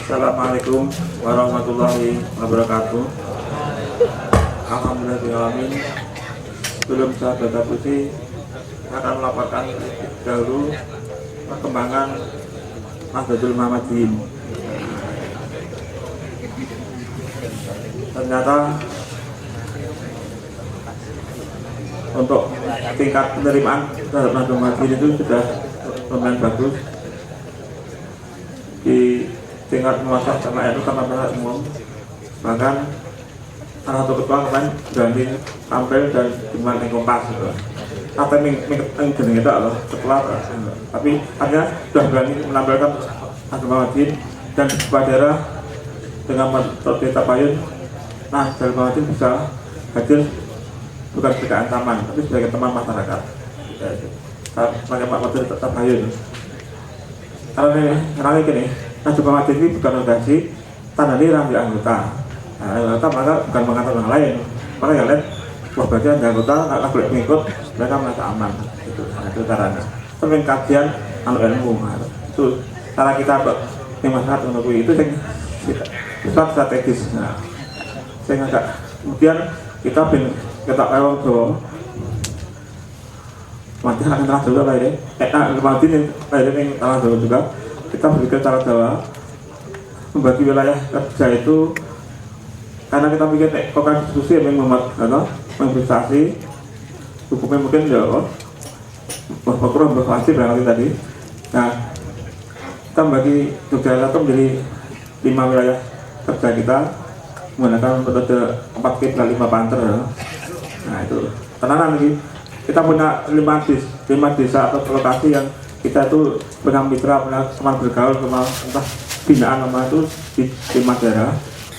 Assalamualaikum warahmatullahi wabarakatuh. Alhamdulillahirrahmanirrahim. Sebelum saya baca puisi, akan melaporkan dahulu perkembangan Nahdlatul Muhammadiyyin. Ternyata untuk tingkat penerimaan terhadap Nahdlatul Muhammadiyyin itu sudah lumayan bagus di tingkat muassasaah sama NU sama masyarakat umum. Bahkan salah satu ketua kemarin berani tampil dan cuma yang Kompas gitu. Atau yang jeneng itu loh setelah, tapi akhirnya sudah berani menampilkan Nahdlatul Muhammadiyyin dan kepala daerah dengan metode tabayun. Nah, Nahdlatul Muhammadiyyin bisa hadir bukan sebagai ancaman, tapi sebagai teman masyarakat. Pakai metode tabayun. Karena ini Nahdlatul Muhammadiyyin ini bukan organisasi tanda nilai di anggota. Nah, anggota maka bukan mengatur orang lain. Maka yang lain, wah berarti anggota nggak boleh mengikut, mereka merasa aman. Itu caranya. Sampai kajian ilmu. Itu cara kita yang masyarakat mengakui itu yang sifat strategis. Nah, saya nggak. Kemudian kita lewat Jawa. Kemudian akan tanah Jawa lainnya. Kemudian yang tanah Jawa juga. Kita berpikir cara Jawa membagi wilayah kerja itu karena kita pikir kok kan diskusi yang menginvestasi hukumnya mungkin ya kurang berfungsi berarti tadi. Nah, kita membagi Yogyakarta menjadi 5 wilayah kerja kita menggunakan metode 4K 5 panter. Nah itu tenanan lagi kita punya 5 desa atau lokasi yang kita itu punya mitra, punya teman bergaul, teman entah binaan nama itu di 5 daerah,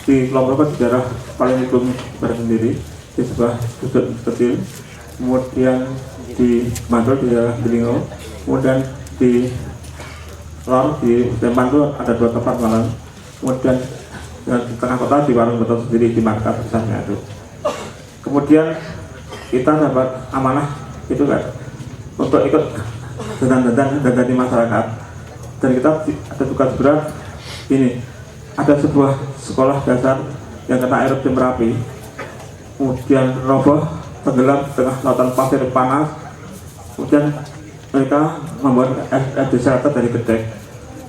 di kelompok di daerah paling ujung bersendiri di sebuah sudut kecil, kemudian di Bantul di daerah Belingo, kemudian di Lor di Sleman itu ada 2 tempat malam, kemudian di tengah kota di Warung Betul sendiri di markas besarnya itu. Kemudian kita dapat amanah itu kan untuk ikut dan di masyarakat, dan kita ada tugas berat ini. Ada sebuah sekolah dasar yang kena erupsi Merapi, kemudian roboh tenggelam di tengah lautan pasir panas. Kemudian mereka membuat SD shelter dari gedek.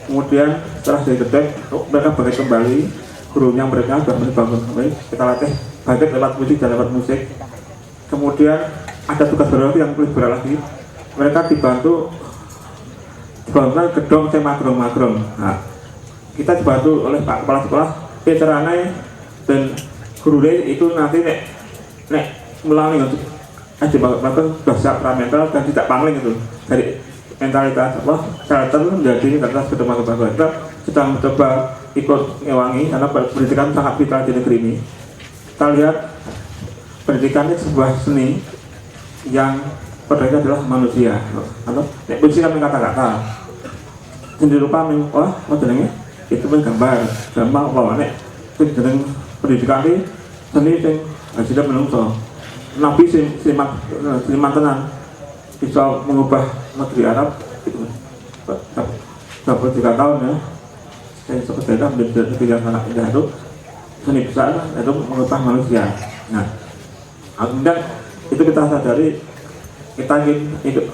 Kemudian setelah dari gedek mereka bangkit kembali, gurunya mereka sudah bangun kembali. Kita latih bangkit lewat musik dan lewat musik. Kemudian ada tugas baru yang lebih berat lagi. Mereka dibantukan gedung magrong. Nah, kita dibantu oleh Pak Kepala Sekolah, caranya dan guru itu nanti nek melalui untuk bahkan sudah siap mental dan tidak pangling itu dari mentalitas shelter menjadi mentalitas gedung magrong. Kita sedang mencoba ikut ngewangi karena pendidikan sangat vital di negeri ini. Kita lihat pendidikan ini sebuah seni yang perdanya adalah manusia. Atau puisi kan kata-kata sendiri lupa modelnya itu gambar bahwa dengan pendidikan ini seni yang sudah menungso nabi seniman tenan bisa mengubah negeri Arab itu 23 tahun ya. Saya seperti itu menjadi negeri yang sangat indah itu seni besar itu mengubah manusia. Nah, kemudian itu kita sadari, kita ingin ikut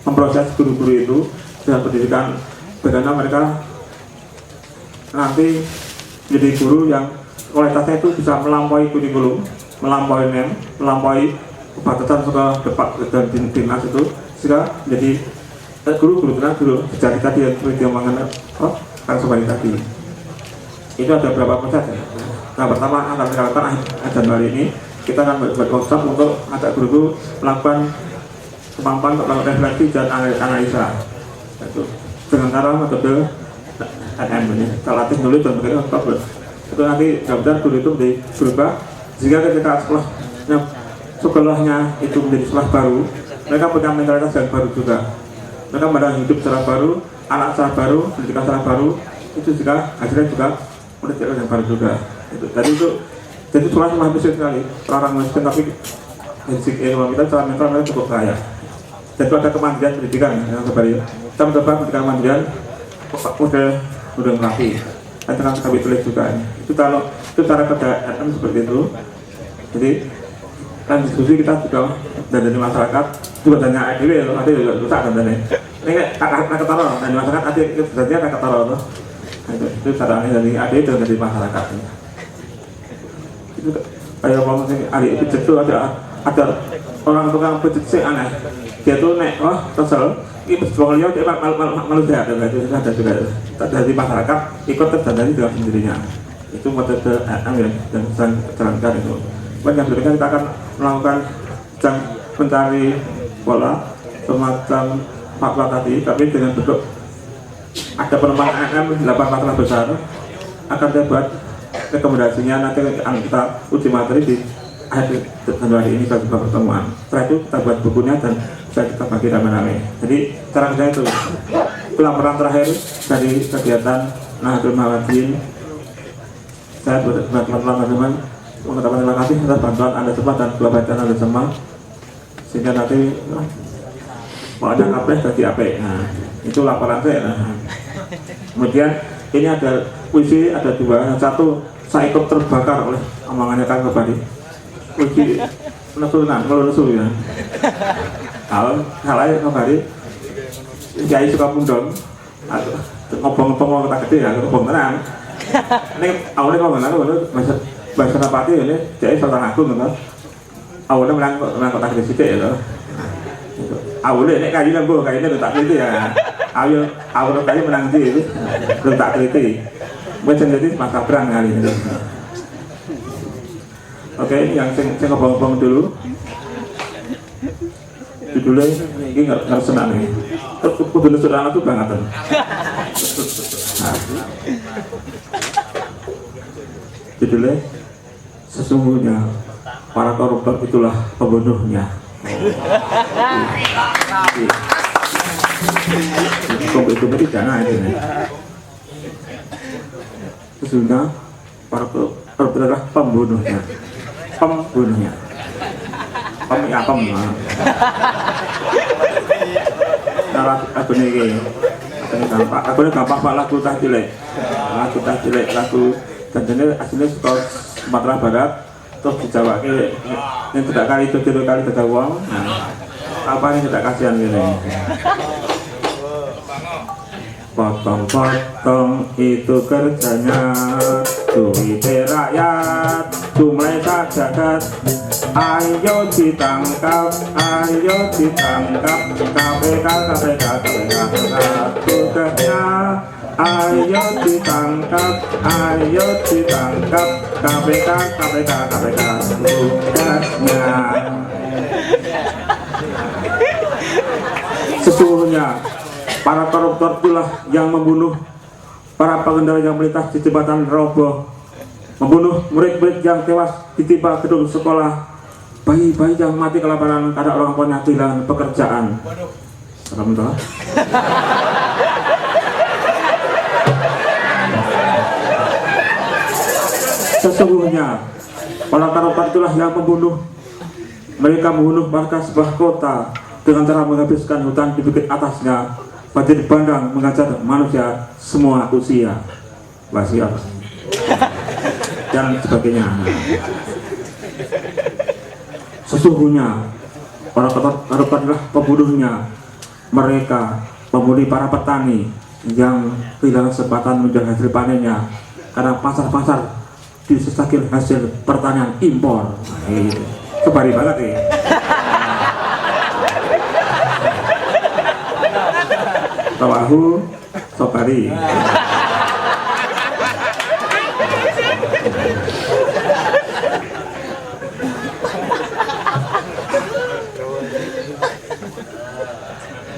memproses guru-guru itu dengan pendidikan bagaimana mereka nanti jadi guru yang kualitasnya itu bisa melampaui kurikulum, melampaui NEM, melampaui batasan sekolah depak dan dinas itu, sehingga jadi guru-guru sejak tadi yang seperti omongan Kang Sobari tadi. Itu ada beberapa proses ya. Nah, pertama akan kita lakukan Januari ini kita akan buat workshop untuk ajak guru-guru melakukan kemampuan untuk melakukan refleksi dan analisa itu dengan cara metode NM ini. Kita latih nulis dan begini itu nanti mudah-mudahan guru itu menjadi berubah jika ketika sekolahnya itu menjadi sekolah baru, mereka punya mentalitas yang baru juga, mereka memandang hidup secara baru, anak secara baru, pendidikan secara baru, itu juga hasilnya juga pendidikan yang baru juga itu. Jadi sekolah cuma miskin sekali, orang miskin tapi basic ilmu kita secara mental mereka cukup kaya. Dan itu ada kemandirian pendidikan yang sebenarnya kita mencoba pendidikan kemandirian udah Merapi. Nanti kami tulis juga. Itu kalau itu cara kerja RM seperti itu. Jadi kan diskusi kita juga dan dari masyarakat juga tanya ADW loh, ada juga rusak dan ini kakak taruh dan masyarakat ada sebenarnya kakak taruh loh. Itu caranya dari ADW dan dari masyarakat. Itu kayak kalau misalnya ahli pijat itu ada orang tukang pijat sih aneh. Dia tuh nek kesel itu sebelumnya dia malu sehat dan itu ada juga dari masyarakat ikut terjadi dengan sendirinya. Itu metode AM ya dan sedang jalankan itu. Yang berikutnya kita akan melakukan sedang mencari pola semacam fatwa tadi, tapi dengan bentuk ada pengembangan AM 8 masalah besar. Akan saya buat rekomendasinya nanti akan kita uji materi di akhir Januari ini bagi pertemuan. Setelah itu kita buat bukunya dan bisa kita bagi rame-rame. Jadi cara kerja itu laporan terakhir dari kegiatan Nahdlatul Muhammadin. Saya buat teman-teman mengucapkan terima kasih atas bantuan Anda semua dan kebaikan Anda semua, sehingga nanti mau ada apres bagi AP. Nah, itu laporan saya. Kemudian ini ada puisi, ada dua. Yang satu saya ikut terbakar oleh omongannya Kang Kebari. Puisi menesu ya. Kalau salah ya Kebari, Kiai Sukabundong, ngobong-ngobong kota gede ya, ngobong tenang. Ini awalnya ngomong tenang, bahasa Napati ini jadi Sultan Agung kan, awalnya menang kota gede sidik ya, awalnya ini kayu nembus kayunya letak teliti ya, awalnya kayu menang di itu letak teliti, bukan jadi masa perang kali ini. Oke, yang saya ngobong-ngobong dulu, judulnya ini nggak senang nih, kudu sudah itu banget. Judulnya sesungguhnya para koruptor itulah pembunuhnya. Itu jangan ini. Sesungguhnya para koruptor adalah pembunuhnya. Cara aku nih gampang pak lagu tah cilik lagu dan ini aslinya sekolah Sumatera Barat terus di Jawa ini tidak kali itu kali tidak uang. Apa yang tidak kasihan ini? Potong-potong itu kerjanya duit rakyat jumlah jagat. Ayo ditangkap KPK tugasnya. Ayo ditangkap KPK tugasnya. Sesungguhnya para koruptor itulah yang membunuh para pengendara yang melintas di jembatan roboh, membunuh murid-murid yang tewas ditimpa gedung sekolah, bayi-bayi yang mati kelaparan karena orang tuanya kehilangan pekerjaan. Alhamdulillah. Sesungguhnya para koruptor itulah yang membunuh. Mereka membunuh warga sebuah kota dengan cara menghabiskan hutan di bukit atasnya. Banjir bandang mengajar manusia semua usia, wasiat dan sebagainya. Sesungguhnya para koruptor adalah pembunuhnya. Mereka membunuh para petani yang kehilangan kesempatan menjual hasil panennya karena pasar-pasar disesakir hasil pertanian impor. Kebari banget ya. Tawahu Sobari.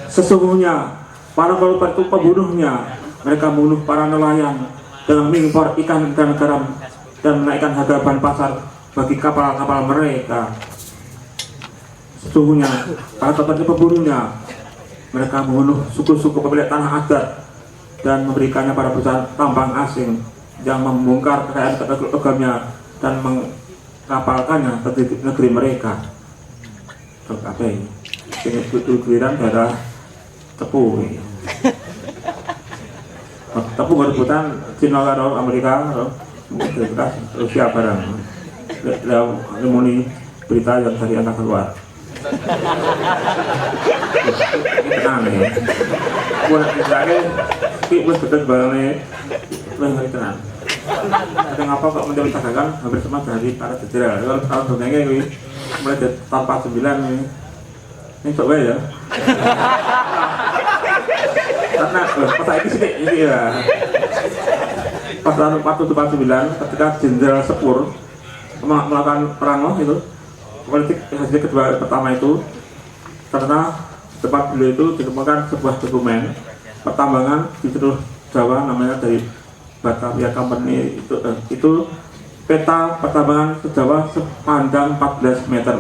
Sesungguhnya para koruptor itu pembunuhnya. Mereka membunuh para nelayan dengan mengimpor ikan dan garam dan menaikkan harga bahan pasar bagi kapal-kapal mereka. Sesungguhnya para koruptor itu pembunuhnya. Mereka membunuh suku-suku pemilik tanah adat dan memberikannya pada perusahaan tambang asing yang membongkar kekayaan agamnya dan mengkapalkannya ke negeri mereka. Apa ini? Ini giliran darah tepu. tapi rebutan Cina karo Amerika karo Rusia barang. Muni berita yang dari anak keluar. Tenang ya. Buat misalnya, kita betul barangnya, lebih tenang. Ada ngapa kok menjadi dagangan hampir semua dari para jajaran. Kalau tahun sebelumnya ini mulai dari tahun 49 ini coba ya. Karena pas ini sih ini ya. Pas tahun 49 ketika Jenderal Sepur melakukan perang itu politik hasil kedua pertama itu karena tempat beliau itu ditemukan sebuah dokumen pertambangan di seluruh Jawa namanya dari Batavia Company itu peta pertambangan se-Jawa sepanjang 14 meter.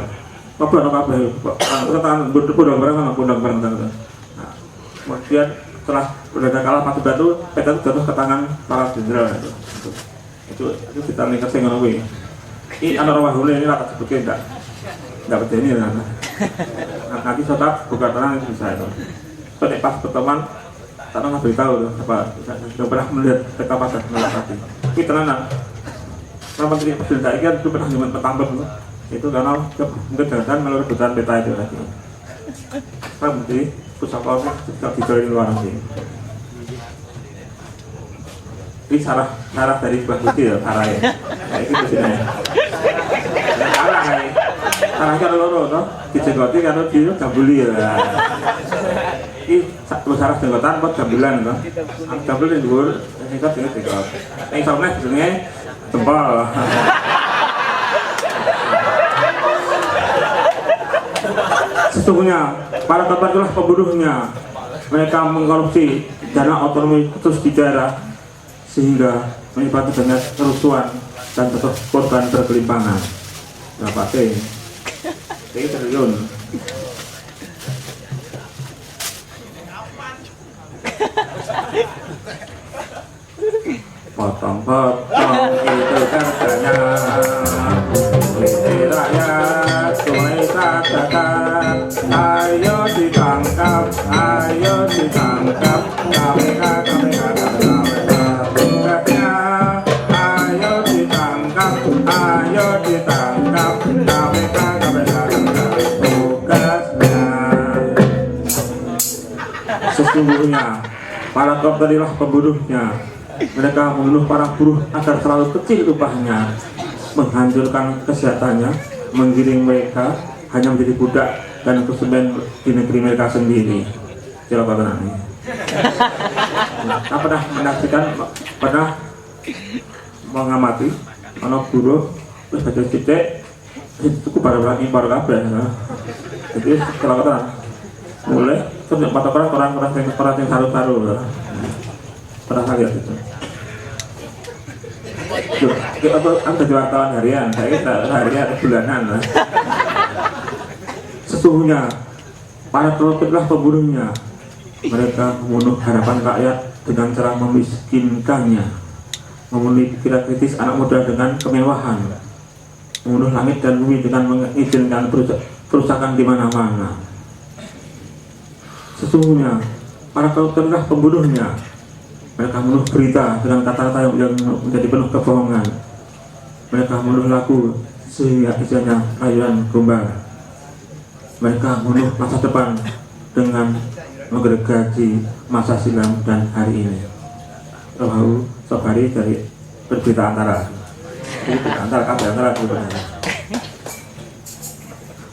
Ngobrol kabeh kok bodong bareng. Nah, kemudian setelah udah kalah Pak Batu, peta itu jatuh ke tangan para jenderal itu kita lihat sing ngono kuwi. Ini ana wahune ini tak sebutke enggak bedeni ya. Nanti sobat buka terang itu bisa itu. Pada pas pertemuan karena nggak beritahu apa sudah pernah melihat peta pasar melewati. Ini tenanan. Kalau menteri presiden itu kan pernah nyuman petambak itu karena mungkin jangan melalui rebutan peta itu lagi. Pak Menteri pusaka tidak dijual di luar negeri. Ini salah dari sebuah bukti ya, salah ya. Kayak gitu sih ya. Salah kayak. Salahnya loro toh, dijegoti karo dijambuli ya. Iki salah jenggotan kok jambulan toh. Jambul ning dhuwur, sing kok jenenge jegot. Ning somne jenenge jempol. Sesungguhnya para korban itulah pembunuhnya. Mereka mengkorupsi dana otonomi khusus di daerah sehingga menyebabkan banyak kerusuhan dan korban bergelimpangan. Berapa sih? 3 triliun. Potong-potong itu harganya. Ini rakyat sungai sajakan. Ayo ditangkap, KPK tugasnya. Ayo ditangkap, KPK tugasnya. Sesungguhnya para korban adalah pembunuhnya. Mereka membunuh para buruh agar selalu kecil upahnya, menghancurkan kesehatannya, menggiring mereka hanya menjadi budak dan konsumen di negeri mereka sendiri. Coba tenang. Nah, pernah menyaksikan, pernah mengamati anak buruh terus baca cicek itu barang impor kabeh. Jadi kalau tenang, mulai terus empat orang yang saru-saru. Pernah lihat itu. Aku jadi wartawan harian, saya harian bulanan lah. Sesungguhnya para pelakulah pembunuhnya. Mereka membunuh harapan rakyat dengan cara memiskinkannya, memenuhi pikiran kritis anak muda dengan kemewahan, membunuh langit dan bumi dengan mengizinkan kerusakan di mana-mana. Sesungguhnya para pelakulah pembunuhnya. Mereka membunuh berita dengan kata-kata yang menjadi penuh kebohongan. Mereka membunuh lagu sehingga isinya rayuan gombal. Mereka membunuh masa depan dengan menggergaji masa silam dan hari ini. Rawahu Sobari dari Berita Antara. Ini Berita Antara, kabar antara sebenarnya.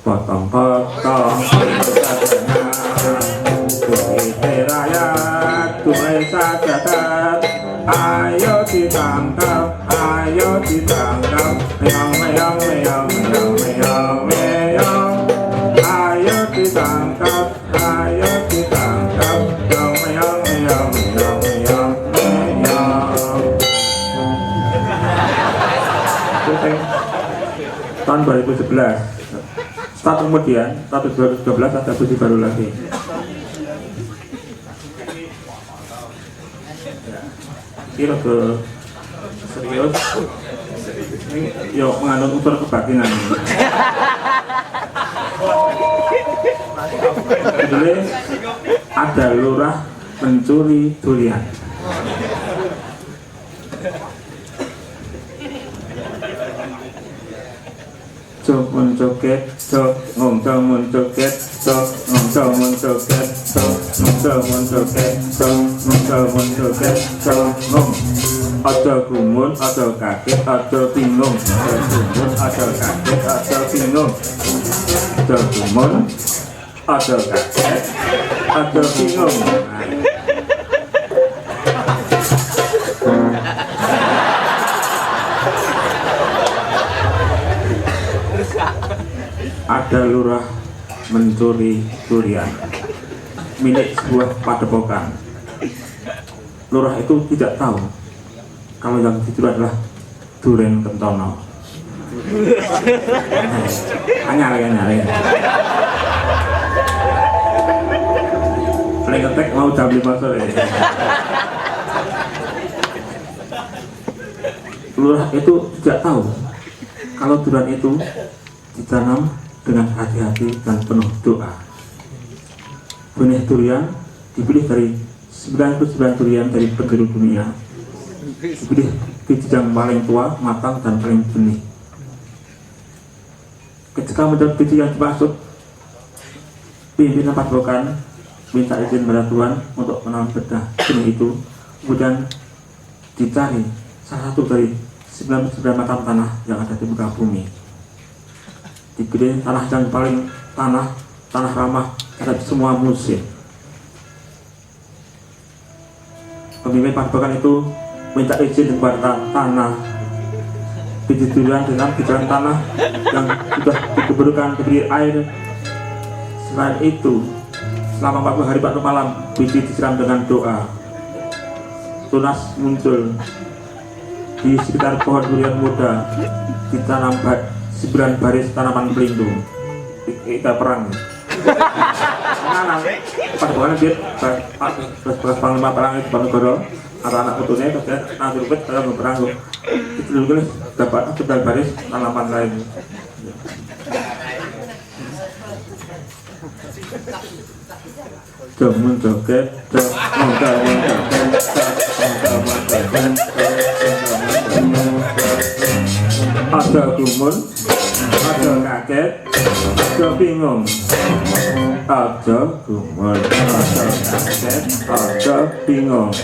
Potong-potong rakyat tunai sajakan. Ayo ditangkap, meong. Ayo ditangkap, meong. Tahun 2011. Setelah kemudian, tahun 2012 ada bukti baru lagi. Ini ke serius, ini yuk mengandung unsur kebatinan. Jadi ada lurah mencuri durian. Jomun joget, jomun joget, jomun joget, jomun joget, jomun joget, jomun. Aja gumun, aja kaget, aja bingung. Aja gumun, aja kaget, aja bingung. Aja gumun, aja kaget, aja bingung. Ada lurah mencuri durian milik sebuah padepokan. Lurah itu tidak tahu kalau yang dicuri adalah duren kentono. Anyar. Paling ngetek mau jam 5 sore. Lurah itu tidak tahu kalau durian itu ditanam dengan hati-hati dan penuh doa. Benih durian dipilih dari 99 durian dari penjuru dunia. Dipilih biji yang paling tua, matang, dan paling benih. Ketika mendapat biji yang dimaksud, pimpinan padepokan minta izin pada Tuhan untuk menanam benih itu. Kemudian dicari salah satu dari 99 macam tanah yang ada di muka bumi. Dipilih tanah yang paling tanah ramah terhadap semua musim. Pemimpin padepokan itu minta izin kepada tanah biji durian dengan bijian tanah yang sudah dikuburkan diberi air. Selain itu, selama 40 hari 40 malam biji disiram dengan doa. Tunas muncul di sekitar pohon durian muda, ditanam 9 baris tanaman pelindung. Kita perang. Nanam padepokan dia beras panglima perang itu Diponegoro. Anak putune kemudian nanti rupet dalam berperang. Itu dulu dapat 9 baris tanaman lain. Jomun joget, ada gumun, ada kaget, ada bingung. Ada gumun, ada kaget, ada bingung.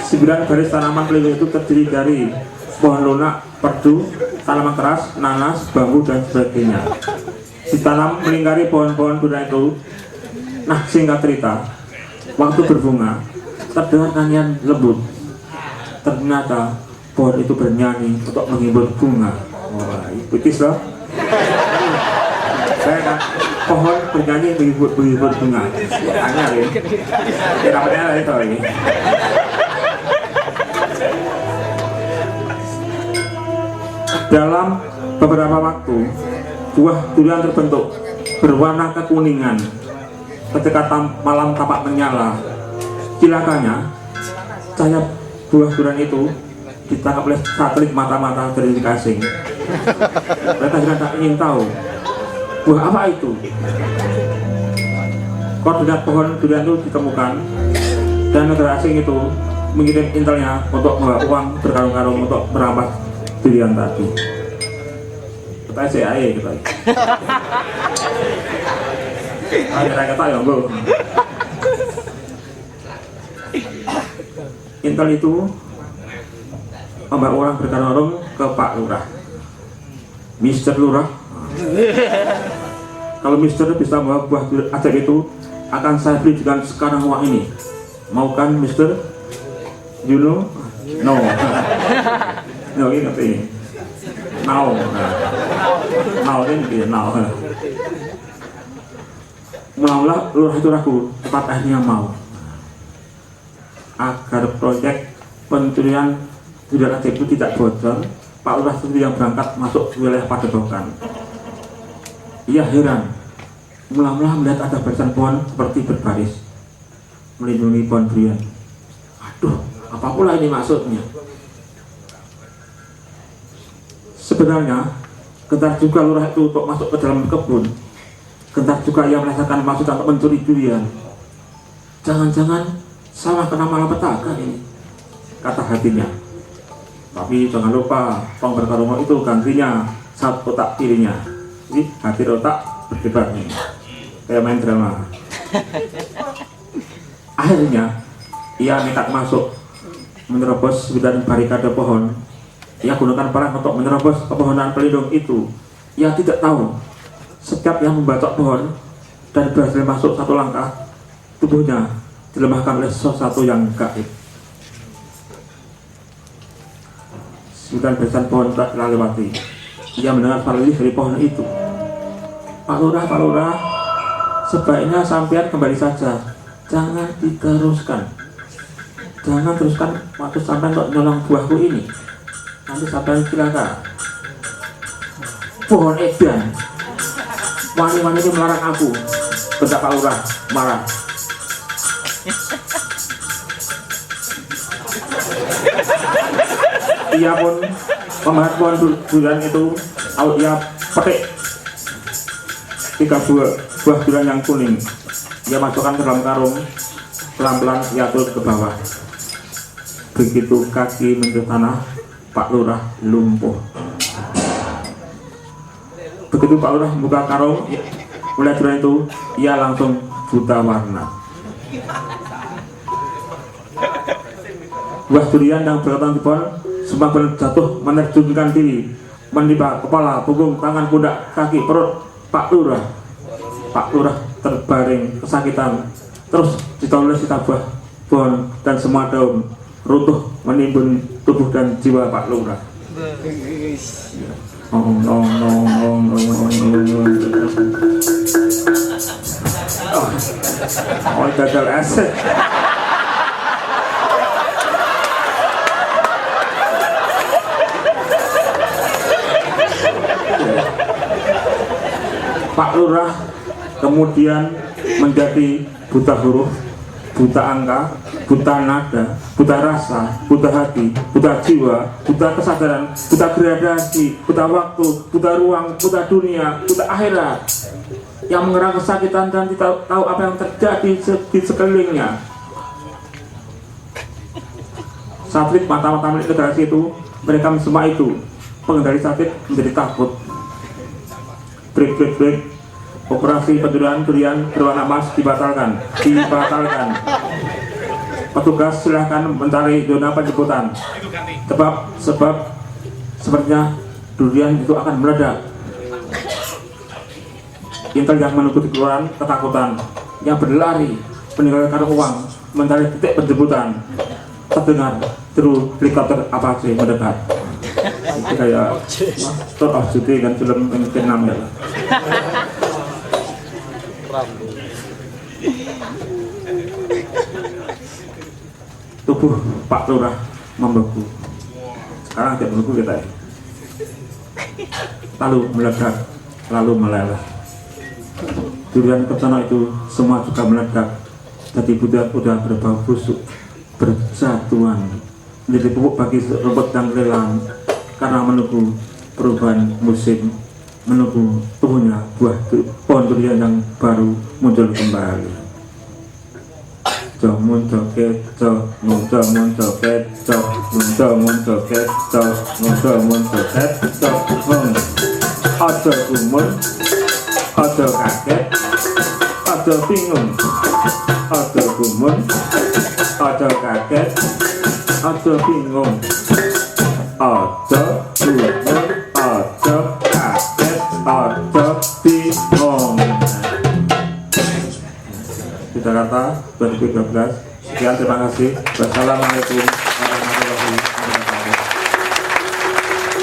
Sembilan baris tanaman pelindung itu terdiri dari pohon lunak, perdu, tanaman keras, nanas, bambu, dan sebagainya. Ditanam melingkari pohon-pohon durian itu. Nah, singkat cerita, waktu berbunga terdengar nyanyian lembut. Ternyata pohon itu bernyanyi untuk menghibur bunga. Wah, puitis loh. Saya kan pohon bernyanyi menghibur bunga. Hanya ini. Dapatnya itu ini. Dalam beberapa waktu, buah durian terbentuk berwarna kekuningan. Ketika malam tampak menyala, cilakanya cahaya buah durian itu ditangkap oleh satelit mata-mata dari kasing. Mereka tidak ingin tahu buah apa itu. Koordinat pohon durian itu ditemukan dan negara asing itu mengirim intelnya untuk membawa uang berkarung-karung untuk merampas durian tadi. Kita CIA kita. Kata ya bu. Intel itu membawa orang berkarung-karung ke Pak Lurah. Mister Lurah. Kalau Mister bisa membawa buah aceh itu, akan saya beli dengan sekarang uang ini. Mau kan Mister? You know? No. No, ini ngerti. Now ini now. Maulah Lurah itu ragu, tempat akhirnya mau. Agar proyek pencurian durian aceh itu tidak bocor, Pak Lurah sendiri yang berangkat masuk ke wilayah padepokan. Ia heran, mula-mula melihat ada barisan pohon seperti berbaris melindungi pohon durian. Aduh, apa pula ini maksudnya? Sebenarnya, gentar juga Lurah itu untuk masuk ke dalam kebun. Gentar juga ia merasakan maksud untuk mencuri durian. Jangan-jangan Sama kena malapetaka ini, kata hatinya. Tapi jangan lupa, Pong Berkarungo itu gantinya satu otak kirinya. Jadi hati otak berdebat nih, kayak main drama. Akhirnya ia nekat masuk, menerobos 9 barikade pohon. Ia gunakan parang untuk menerobos pepohonan pelindung itu. Ia tidak tahu, setiap yang membacok pohon dan berhasil masuk satu langkah, tubuhnya dilemahkan oleh sesuatu yang gaib. 9 barisan pohon telah lewati. Ia mendengar suara lirih dari pohon itu. Pak Lurah, sebaiknya sampean kembali saja. Jangan diteruskan. Jangan teruskan waktu sampean untuk nyolong buahku ini. Nanti sampean celaka. Pohon edan. Wani-wani ini melarang aku. Bentak Pak Lurah marah. Ia pun memahat pohon durian itu, lalu ia petik 3 buah durian yang kuning. Ia masukkan ke dalam karung, pelan-pelan ia turun ke bawah. Begitu kaki menyentuh tanah, Pak Lurah lumpuh. Begitu Pak Lurah membuka karung, melihat durian itu, ia langsung buta warna. Buah durian yang berkatan di pohon semua jatuh menerjunkan diri, menimpa kepala, punggung, tangan, pundak, kaki, perut Pak Lurah. Pak Lurah terbaring kesakitan, terus ditolong sisa buah pohon dan semua daun runtuh menimbun tubuh dan jiwa Pak Lurah. Oh, gagal aset. Pak Lurah kemudian menjadi buta huruf, buta angka, buta nada, buta rasa, buta hati, buta jiwa, buta kesadaran, buta gradasi, buta waktu, buta ruang, buta dunia, buta akhirat. Yang mengerang kesakitan dan tidak tahu apa yang terjadi di sekelilingnya. Satelit mata-mata milik negara itu, mereka semua itu, pengendali satelit menjadi takut. Break. Operasi penjualan durian berwarna emas dibatalkan. Petugas silahkan mencari zona penjemputan. Sebab sepertinya durian itu akan meledak. Intel yang menunggu di keluaran ketakutan, yang berlari meninggalkan uang mencari titik penjemputan. Terdengar deru helikopter Apache mendekat. Itu kayak Tour of Duty dan film Vietnam ya. Tubuh Pak Lurah membeku. Sekarang tidak membeku kita ya. Lalu meledak, lalu meleleh. Durian kencana itu semua juga meledak. Jadi budak udah berbau busuk, berjatuhan menjadi pupuk bagi rumput dan lelang. Karena menunggu perubahan musim, menunggu tumbuhnya buah pohon durian yang baru muncul kembali. Muncul kecoh, ada gumun, ada kaget, ada bingung, ada gumun, ada kaget, ada bingung. Ada gumun, ada kaget, ada bingung. Di Jakarta 2012. Sekian, terima kasih. Wassalamualaikum warahmatullahi wabarakatuh.